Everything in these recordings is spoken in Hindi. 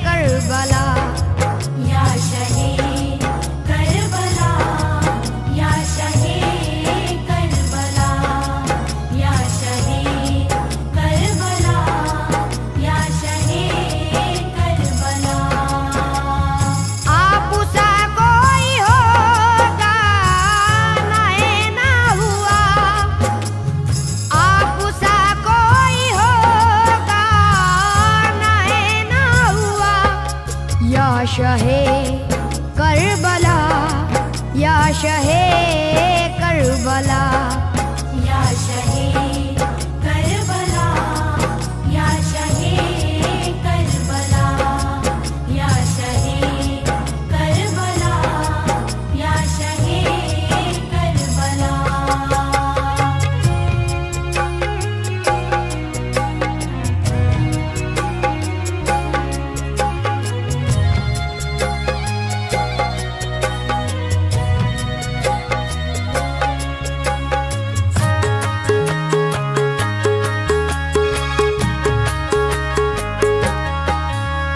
करबला, या शहे करबला, या शहे करबला, या शहे करबला, या शहे करबला। आप सा कोई होगा ना है ना हुआ, आप सा कोई होगा ना है ना हुआ। या शहे करबला, या शहे करबला, या शहे करबला, या शहे करबला, या शहे करबला, या शहे करबला।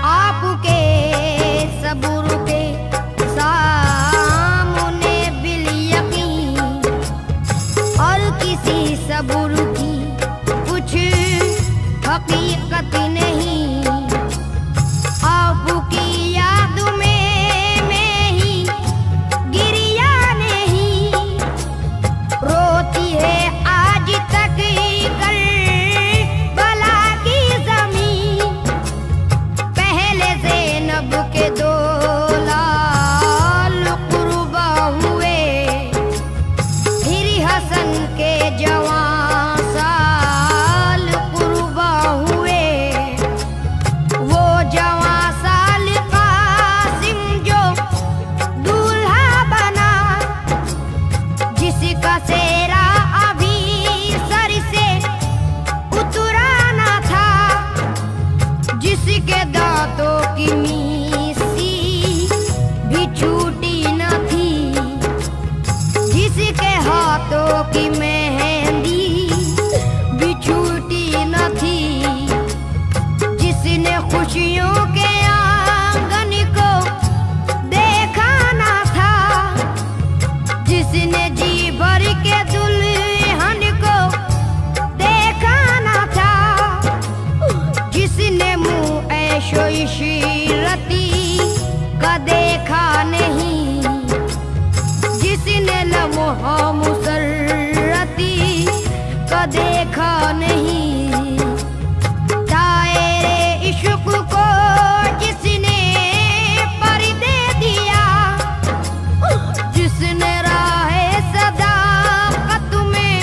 आपके सबूर के सामने बिल यकीन और किसी सबूर की कुछ हकीकत नहीं। आपकी याद में मैं ही गिरिया नहीं, रोती है आज तक करबला की जमीन। पहले ज़ैनब के 2 लाल कुर्बा हुए, फिर हसन के जवां साल कुर्बा हुए। वो जवां साल कासिम जो दूल्हा बना, जिसका सेहरा अभी सर से उतरा ना था, जिसके दांतों की मीसी भी छूटी न थी, जिसके हाथों की मेहंदी भी छूटी न थी, जिसने खुशियों के आंगन को देखा ना था, जिसने जी भर के दुल्हन को देखा ना था, जिसने मुँह ऐशो इशरती का देखा नहीं, जिसने लम्हा मुसर्रती का देखा नहीं। दायरे इश्क को जिसने पर्दे दिया, जिसने राहे सदाकत में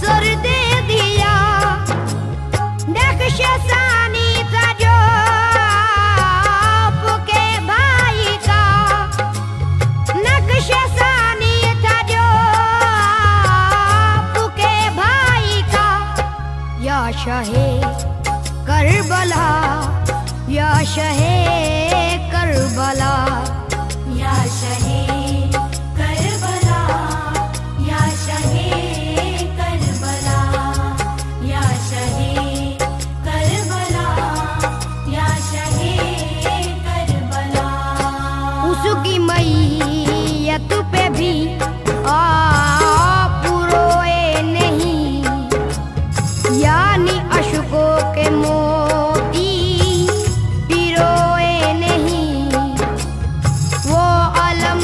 सर दे दिया। नक्श सानी था जो आपके भाई का, नक्श सानी था जो आपके भाई का। या शहे करबला, या शहे करबला, या शहे करबला, या शहे करबला, या शहे करबला, या शहे करबला। उसकी मैयत पे भी आप रोए नहीं, यानी अशकों के मोती पिरोए नहीं। वो अलम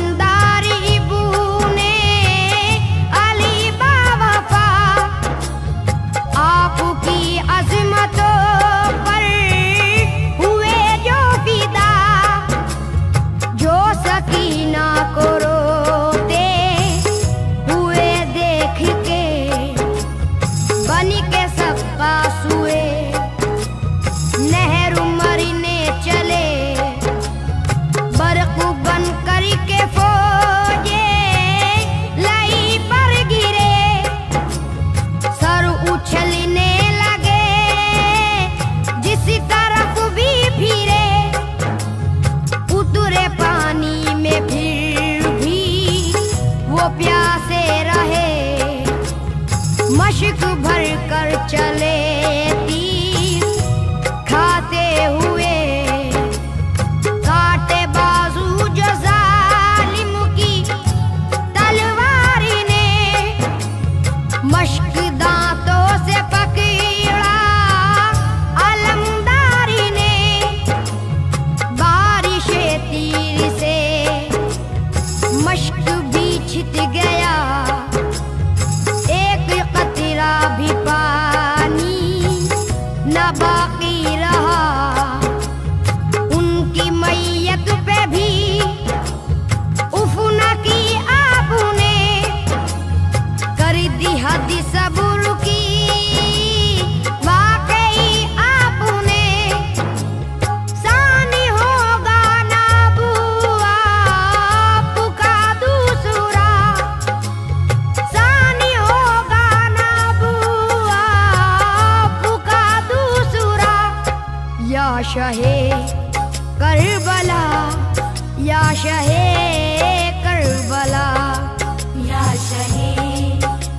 ना बाकी रहा, उनकी मैयत पे भी उफ न की आपने, कर दी हद सब्र की वाकई आपने। सानी होगा ना बुआ आपका दूसरा, सानी होगा ना बुआ आपका दूसरा। या शहे करबला, या शहे करबला, या शहे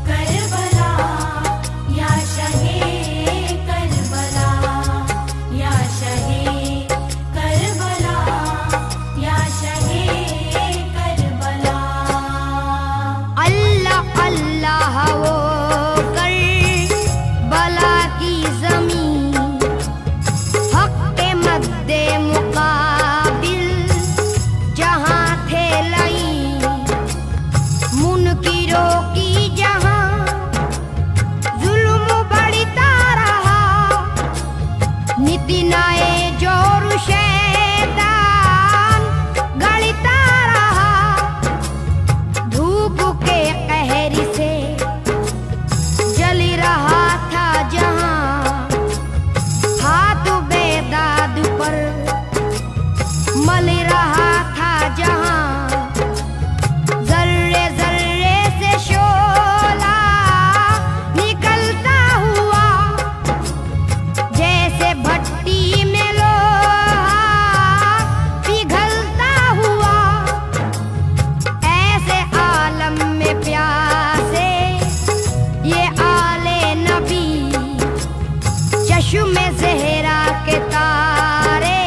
करबला, या शहे करबला, या शहे करबला, या शहे करबला। अल्लाह अल्लाह वो करबला की ज़मीं, हक़ के मद्दे मुक़ाबिल जहाँ थे लईं, मुनकिरों की जहाँ जुल्म बढ़ता रहा, नितिनाए जोर शैतान गढ़ता रहा। धूप के कहर से जल रहा था जहाँ, हाथ बेदाद पर मल रहा था जहाँ, जर्रे जर्रे से शोला निकलता हुआ, जैसे भट्टी में लोहा पिघलता हुआ। ऐसे आलम में प्यासे ये आले नबी, चश्मे ज़हरा के तारे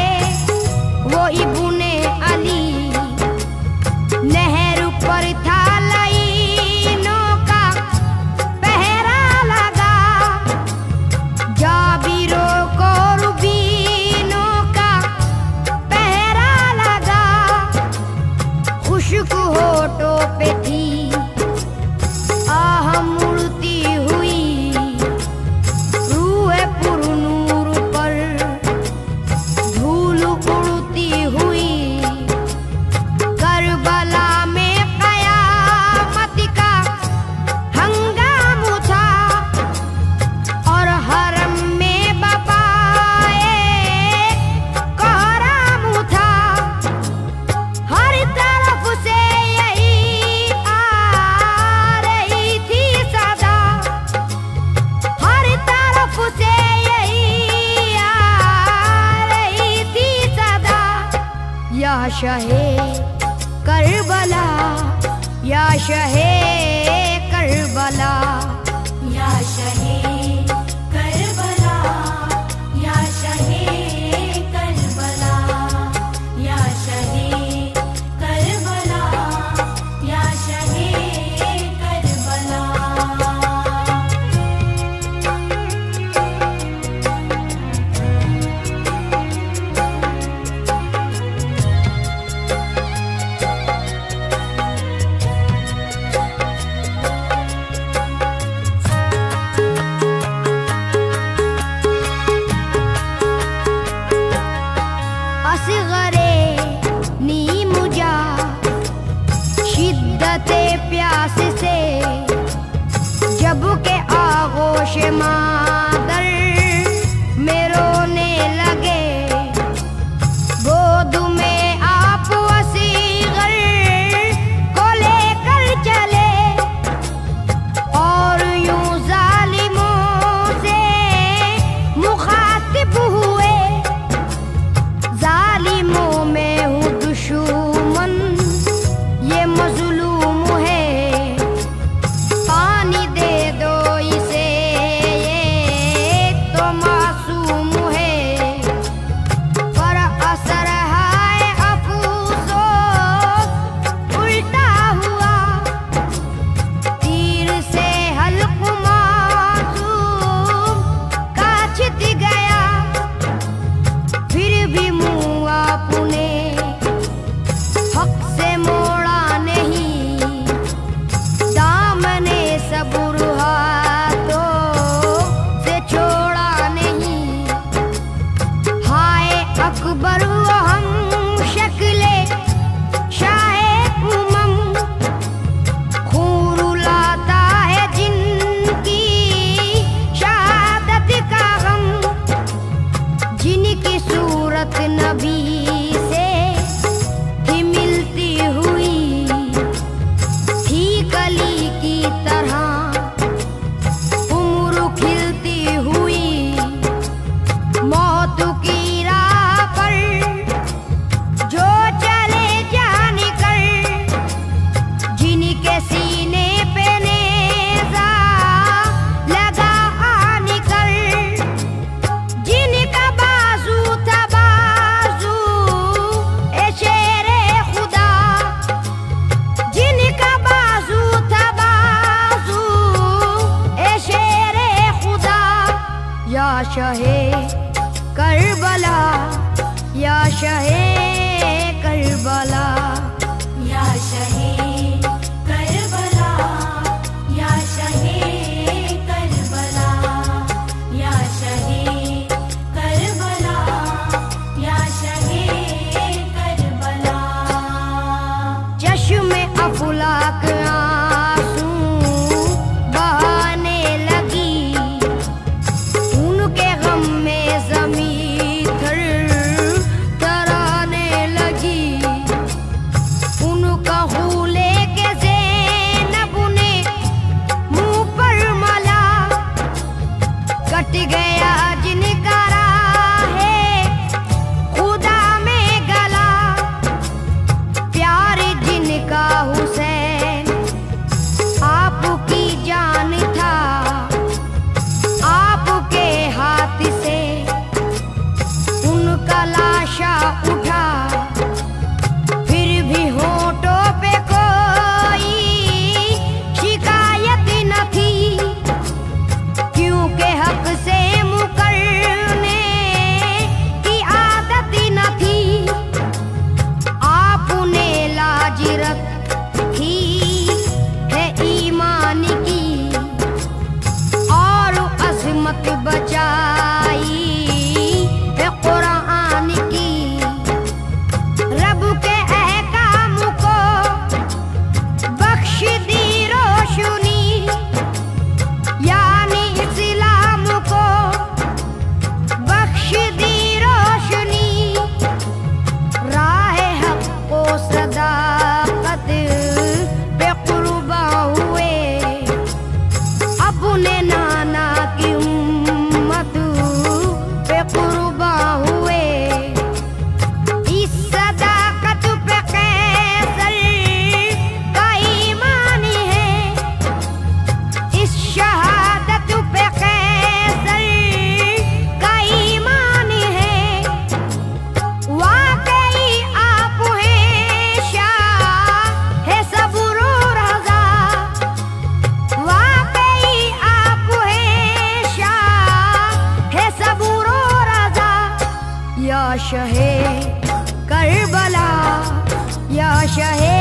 वो इब्ने अली। नहर पर था लाइनों का पहरा लगा, जाबिरों को रुबीनों का पहरा लगा। खुशक होठों पे थी आह मुड़ती हुई, रूह पुरनूर पर धूल उड़ती हुई। करबला में क़यामत का हंगाम था, और हरम में बपाए कोहराम था। हर तरफ से यही आ रही थी सदा, हर तरफ से यही आ रही थी सदा। या शहे करबला, या शहे करबला, या शहे करबला, या शहे करबला, या शहे करबला, या शहे करबला। शहे करबला, या शहे करबला, या शहे करबला, या शहे करबला, या शहे करबला, या शहे करबला। चश्मे अफलाक आंसू बहाने लगी, उनके गम में ज़मीं थर थराने लगी। उनका खूले के ज़ैनब ने मुंह पर मला, कट गया जिनका राहे खुदा में गला। प्यार जिनका हुसैन आपकी जान था, आपके हाथ से उनका लाशा उठा। फिर भी होठों पे कोई शिकायत न थी, क्योंकि हक से मुकरने की आदत न थी। आपने लाज रखी है ईमान की, और अजमत बचाई है कुरान की। रब के अहकाम को बख्श दी रोशनी, यानी इस्लाम को बख्श दी रोशनी। राह हक को सदाकत पे कुर्बा हुए, अपने नाना की उम्मत पे कुर्बा हुए। इस सदाकत पे कैसर का ईमान है, इस शहादत पे कैसर का ईमान है। वाकई आप हैं शाह है सब्र रज़ा, वाकई आप हैं शाह है सब्र रज़ा। या शहे करबला, या शहे